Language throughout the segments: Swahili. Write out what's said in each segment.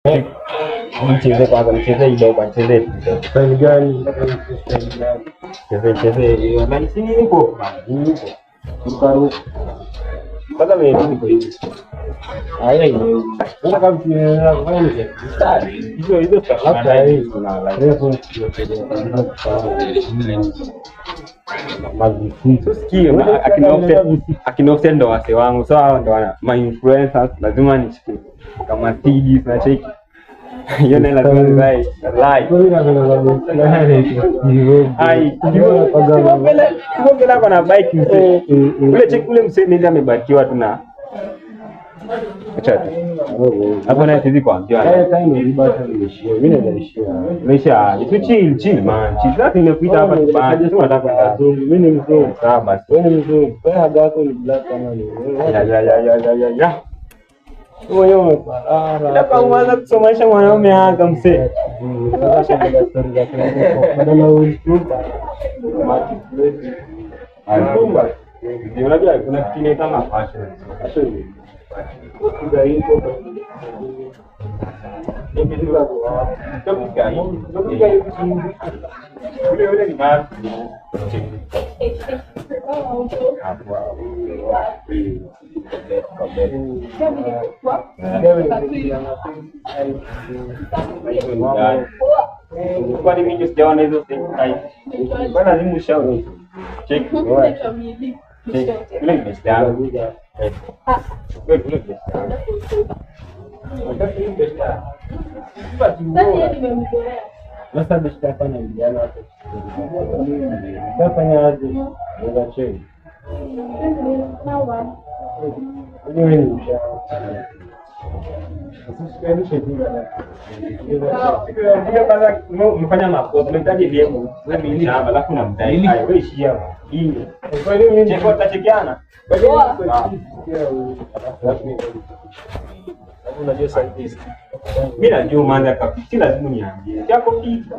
Mcheze kwanza, mcheze kidogo, mcheze Swali gani? mcheze hiyo na si nipo bana, tukaru kwanza mimi niko hivi. Haya hiyo unataka kufanya kufanya nini? Hizo labda hii kuna refu mazito sikio akina ndo wase wangu, so hao ndo wana my influencers, lazima nishike kama TD na cheki hiyo na lazima nirai like ai kibo bila kuna bike mzee ule cheki ule mzee ndiye amebarikiwa tu na acha tu hapo na tizi kwa ambia time ilibata nimeshia mimi naishia maisha tu chill man chill zati nimekuita hapa baada tu nataka mimi ni mzee sawa basi wewe ni mzee wewe hagako ni black kama ni ya wewe umepara hapa uanza kusomesha mwanaume hanga mzee sasa kwa story za badala ulichupa alikuwa ndio unajua kuna kitu kama fashion kuda hiyo ule ni mara kwa nini mimi sijaona hizo bana ni mshauri check ile imeshauri sasa nishafanya vijana hapo. Nafanya aje? Ndio cheni. Ndio ni mshahara. Ndio kwanza mfanya makosa, unahitaji elimu. Wewe ni shamba alafu unamdai. Wewe ishi hapo. Hii. Kwa hiyo mimi cheko tutachekiana. Kwa hiyo unajua scientist. Mimi najua manda kabisa, lazima niambie. Yako kitu.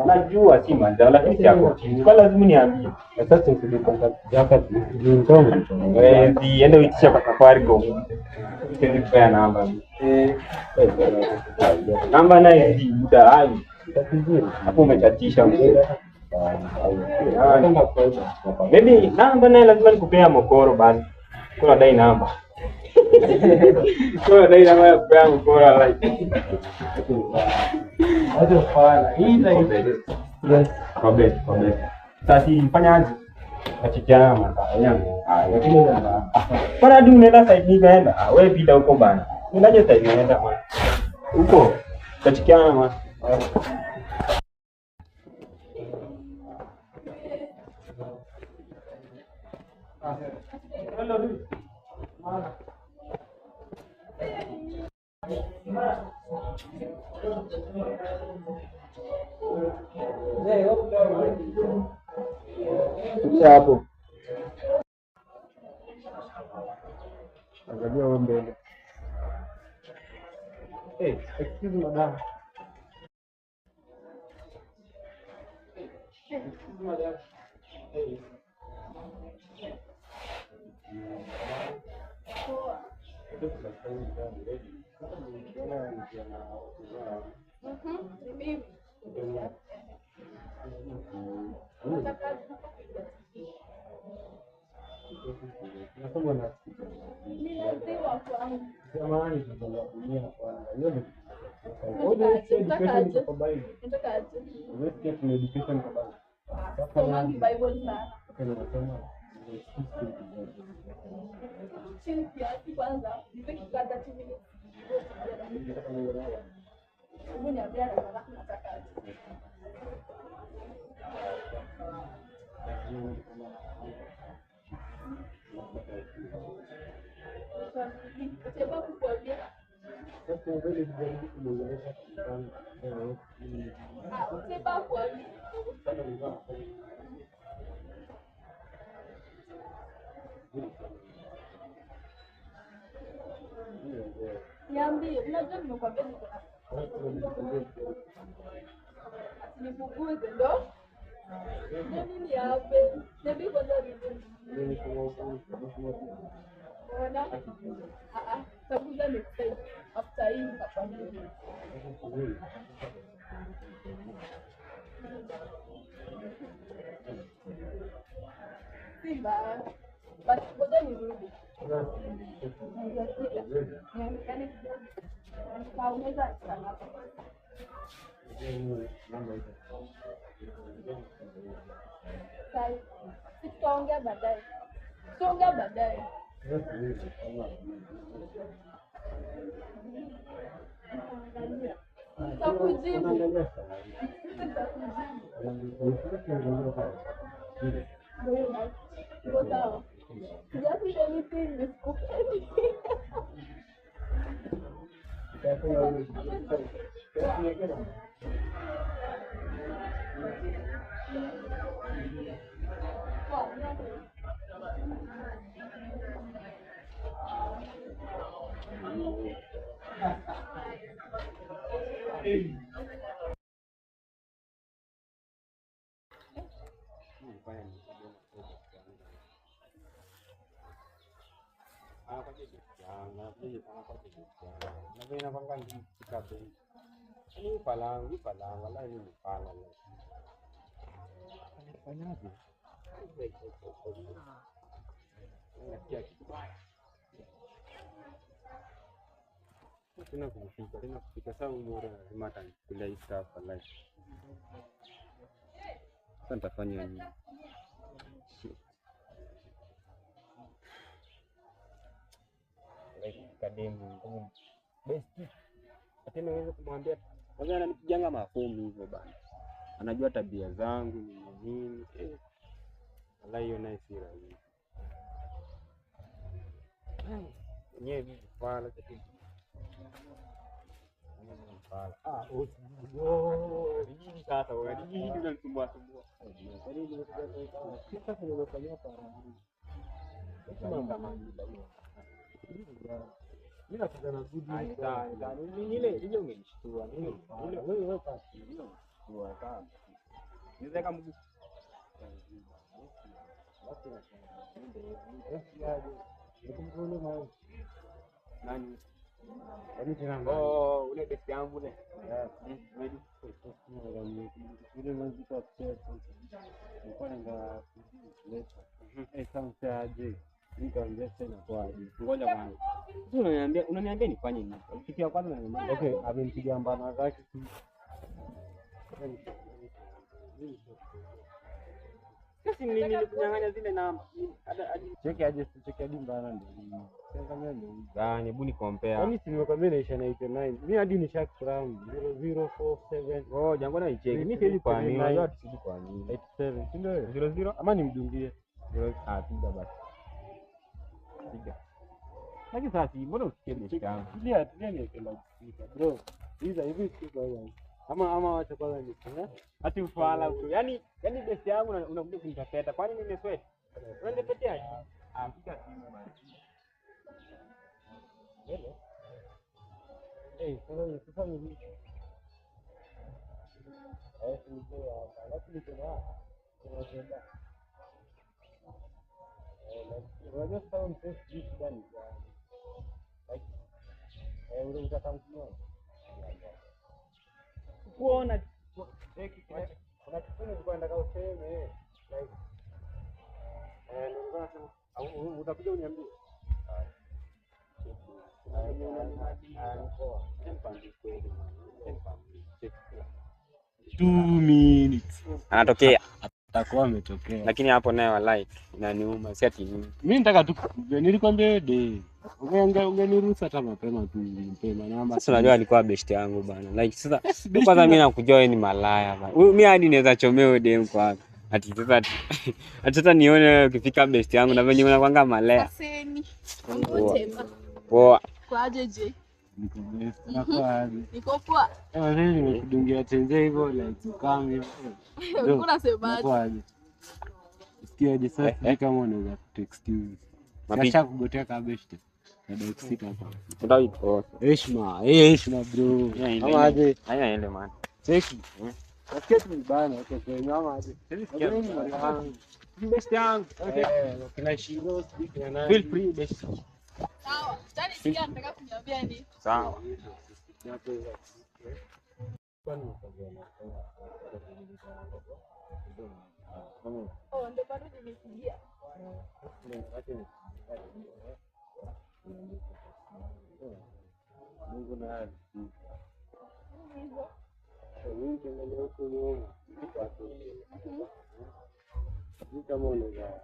Najua si manda lakini yako kitu. Kwa lazima niambie. Sasa nikupe contact yako ndio wewe ende uitisha kwa Safaricom. Sisi kwa namba. Namba na hii muda hai. Hapo umechatisha mzee. Maybe namba na lazima nikupea mokoro basi. Kwa dai namba. Kwa dai namba ya kupea mokoro like. Hapo fala. Hii ndio yes. Kwa bet. Sasa mfanyaje? Achikiana mtafanya. Lakini namba. Para du unaenda side nikaenda. Wewe pita huko bana. Unaje side unaenda bana. Huko. Achikiana bana. Hapo angalia mbele. Excuse me madam. Excuse me madam. Niambie, unajua nimekwambia niko na nipunguze ndo nini hape nebi kwanza nini Takuja next time after hii kapanda. Simba. But ngoja nirudi. Yaani kaunaweza sana. Sai. Tutaongea baadaye. Tutaongea baadaye. Takujibu. Go down. Just anything is cooking. Tena kufika sawa umora mata bila istafa life. Sasa nitafanya nini? Kademu best. Tena naweza kumwambia kwanza ananipiganga mafomu hivyo bana. Anajua tabia zangu ni nini. Wala hiyo naye si rahisi. Nyewe vipi pala kitu. Hii sasa wewe hii ndio unasumbua. Sasa nimefanyia para. Mimi nakutana good news. Ile umenishtua. Ile wewe pasi. Ndio sana. Niweza kama nani? Oh, ule besti yangu ule. Ile mwanzo kwa chef. Nilikuwa nenda leta. Sasa aje. Nikaambia tena kwa aje. Ngoja kwanza. Unaniambia nifanye nini? Kitu ya kwanza unaniambia. Okay, amenipiga mbana zake. Sisi nilikunyang'anya zile namba. Cheki hadi mbana ndio. Gani hebu ni compare. Yaani si nimekwambia naisha na 89. Mimi hadi nishakufahamu 0047. Oh, jangu na icheki. Mimi siwezi kwa nini? Unajua tusiji kwa nini? 87. Si ndio? 00 ama nimdungie. 0 piga basi. Piga. Lakini sasa mbona usikie besti yangu? Tulia niwekela kupika. Bro, hivi siku hiyo. Ama wacha kwanza niseme. Ati ufala bro. Yaani besti yangu unakuja kunitapeta. Kwani mimi sweat? Unanipetea? Piga simu basi. Sasa hivi. Ndio lakini kuna tunaenda. Unajua sasa mtesi vipi ndani like ule utakamkuona kuona kuna kitu nilikuwa nataka useme like nilikuwa nasema utakuja uniambie 2 minutes anatokea atakuwa ametokea, lakini hapo naye walai inaniuma, si ati nini. Mimi nataka tu nilikwambia de ungeniruhusu hata mapema tu mapema namba. Sasa unajua alikuwa best yangu bana, like sasa kwanza mimi nakujua wewe ni malaya bana. Mimi hadi naweza chomea dem kwa ati sasa nione ukifika best yangu na venye unakwanga malaya. Aseni. Poa. Kwaje je? Niko best. Niko poa. Mimi nimekudungia tenje hivyo like kama hivyo. Ndio unasemaje? Kwaje? Sikia je sasa kama unaweza text you. Mapisha kugotea kabeshte. Ndio kusita hapa. Ndio ipo. Heshima bro. Kama aje? Haya ende man. Cheki. Nasikia tu bana kwa nyama aje. Best yangu. Okay. Kila shiro speak na nani. Feel free best. Tani sikia nataka kuniambia nini? Sawa. Oh, ndio bado nimesikia. Mungu na Mungu ndio huko nyuma. Kama unaweza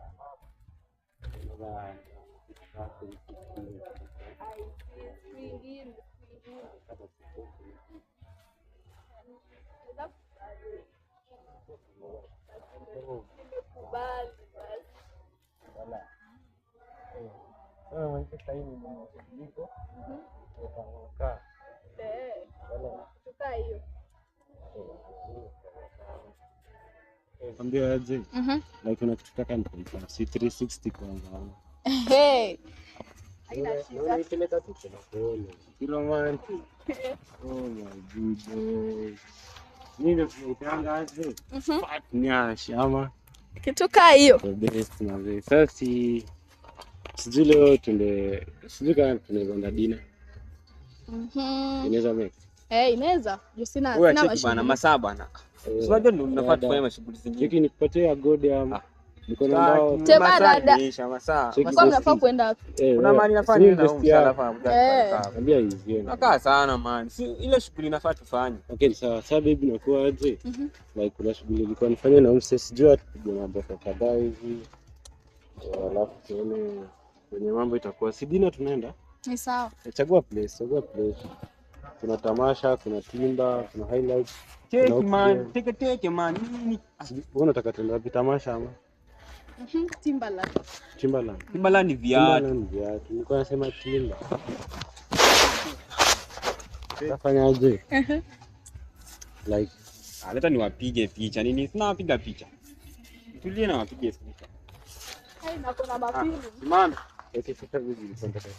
ambia aje like unakitaka nikupa si 360 kwanza. Haina shida. Nipeleka tu kwa pole. Romantic. Oh my god. Nini tunaitanga aje? Fatnya shama. Kitu kaa hiyo. The best na the sasa sijui leo sijui kama tunaweza dina. Inaweza make. Inaweza. Juu sina mashine. Bana masaa bana. Unajua ndio tunafaa kufanya mashughuli zingine. Hiki nikupatia gode ama niko na mbao. Teba dada. Masaa. Kwa mnafaa kwenda. Kuna mali nafanya na msalafa kuja. Ambia hivi. Nakaa sana man. Si ile shughuli nafaa tufanye. Okay, sawa. Sasa baby nakuwa aje? Like kuna shughuli nilikuwa nifanye na mse sijui tupige mambo kadhaa hivi. Alafu tuone kwenye mambo itakuwa si dina tunaenda. Ni sawa. Chagua place. Kuna tamasha, kuna timba, kuna highlights. Take man, take man. Wewe unataka tuende wapi tamasha ama? Timbaland ni viatu. Nilikuwa nasema timba. Tafanyaje? Like leta niwapige picha. Nini? Tunawapiga picha. Tulie na wapige picha. Na kuna mapili. Simama. eti sasa hivi nilipanda kwa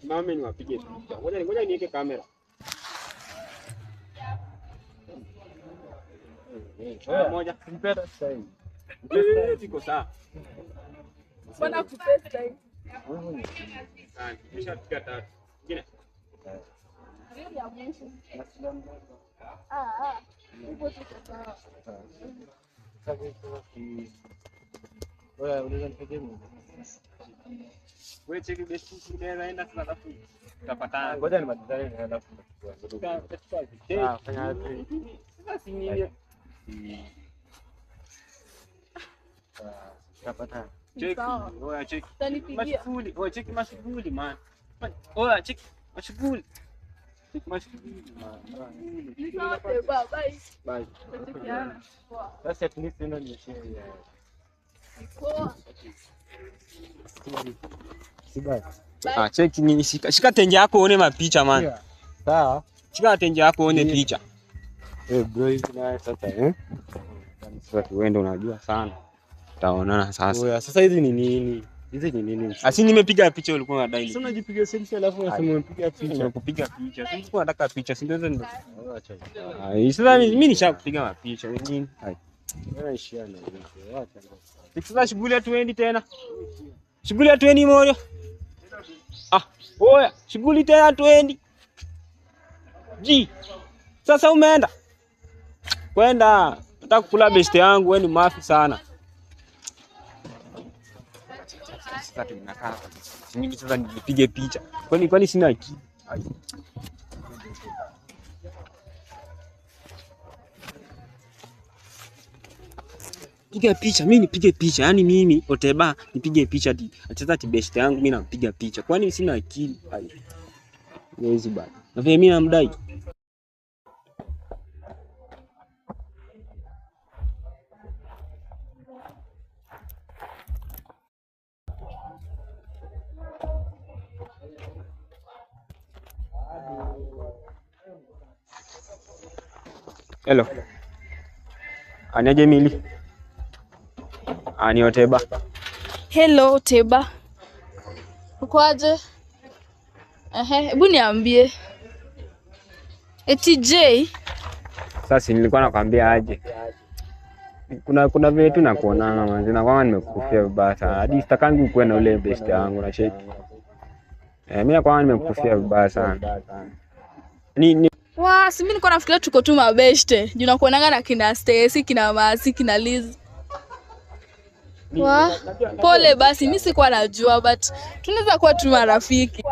mama niwapige picha. Ngoja niweke kamera. Moja mpenda sasa hivi. Siko sawa. Bwana kupesta hivi. Kisha tukia tatu. Ngine. Ndio ya mwisho. Ipo tuko sawa. Wewe unaweza nipigie mimi? Wewe cheki besti unaweza enda sasa alafu tutapatana. Ngoja nimalizane na alafu tutachukua. Fanya aje? Sasa si nini? Tutapatana. Cheki. Oya cheki. Utanipigia. Mashughuli. Oya cheki mashughuli man. Oya cheki mashughuli. Bye. Sasa at least ndio ni share. Cheki nini shika tenje yako uone mapicha man. Sawa. Shika tenje yako uone picha. Bro hivi na sasa Sasa wewe unajua sana. Tutaonana sasa. Oya sasa hizi ni nini? Hizi ni nini? Asi nimepiga picha ulikuwa unadai. Sasa unajipiga selfie alafu unasema unapiga picha. Kupiga picha. Sasa ulikuwa unataka picha, si ndio hizo? Acha. Sasa mimi nishakupiga mapicha nini? Naishia na hiyo. Acha. Sasa shughuli ya 20 tena. Shughuli ya 20 moja. Oya, shughuli tena 20. Sasa umeenda. Kwenda. Nataka kula best yangu, wewe ni mafi sana. Sasa tunakaa. Mimi sasa nipige picha. Kwani sina akili. Piga picha, mimi nipige picha. Yaani mimi Oteba nipige picha sasa best yangu mimi nampiga picha. Kwani sina akili. Wezi bana. Na vile mimi namdai. Hello. Aniaje Mili? Ani Oteba. Hello Oteba. Uko aje? Hebu niambie. Eti J. Sasa nilikuwa nakwambia aje. kuna vile tu nakuona manzi na kwamba nimekufia vibaya sana. Hadi sitakangi ukuwe na ule best yangu na cheki. Mimi na kwamba nimekufia vibaya sana. Si mimi niko nafikiria tuko tu mabeste. Juu nakuonanga na kina Stacy, kina Masi, kina Liz. Pole basi, mimi sikuwa najua but tunaweza kuwa tu marafiki.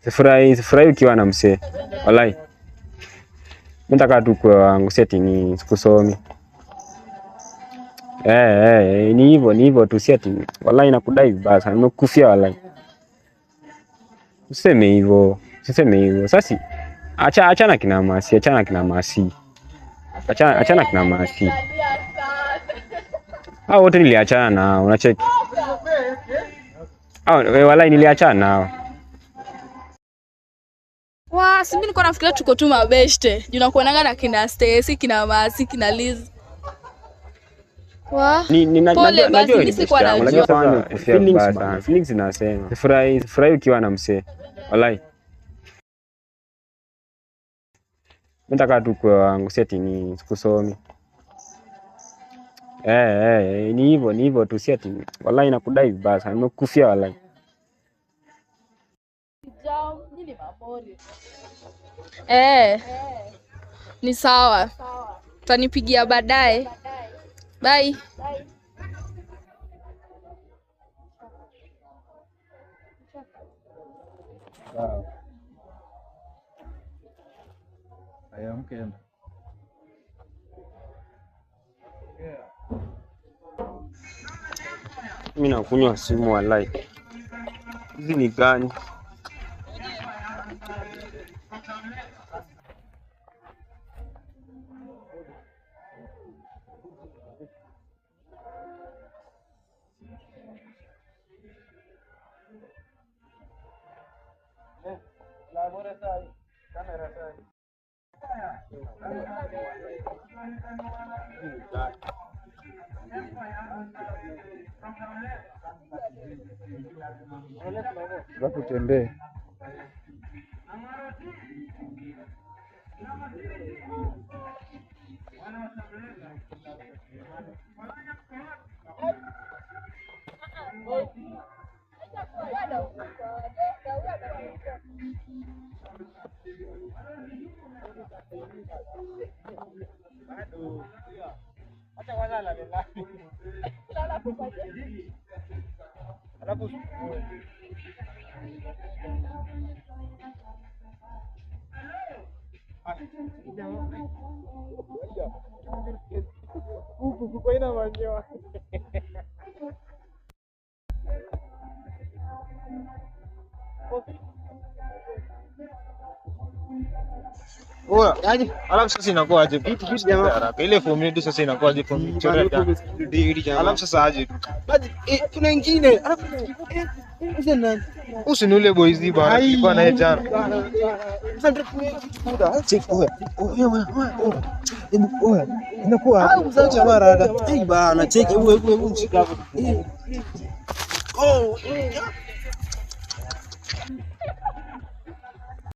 Sifurahi ukiwa na msee. Wallahi. Mimi nataka tu kwa wangu setting sikusomi. Ni hivyo tu setting. Wallahi nakudai vibaya sana. Nimekufia wallahi. Useme hivyo. Sasa achana kina Masi. Achana kina Masi. Hao wote niliachana nao, unacheki. Wallahi niliachana nao. Si mimi niko nafikiria tuko tu mabeste. Juu nakuonanga na kina Stacy, kina Masi, kina Liz. Pole basi, mimi sikuwa najua. Feelings zinasema. Sifurahi ukiwa na msee. Wallahi. Mimi nataka tu kwa wangu setting sikusomi. Ni hivyo tu setting. Wallahi nakudai vibaya sana. Nimekufia wallahi. Ni sawa. Utanipigia baadaye. Bye. Mkenda. Mimi nakunywa simu wallahi. Hizi ni gani? Kutembea. Huku ina manyoya. Yaani alafu sasa inakuwa aje? Vitu jamaa haraka. Ile form yetu sasa inakuwa aje form choreta. Alafu sasa aje? Basi kuna wengine. Alafu usinule boys hii bana. Tulikuwa naye jana. Sasa ndio kuda. Check oya. Inakuwa au mzacha mara hada. Bana check hebu mshika hapo.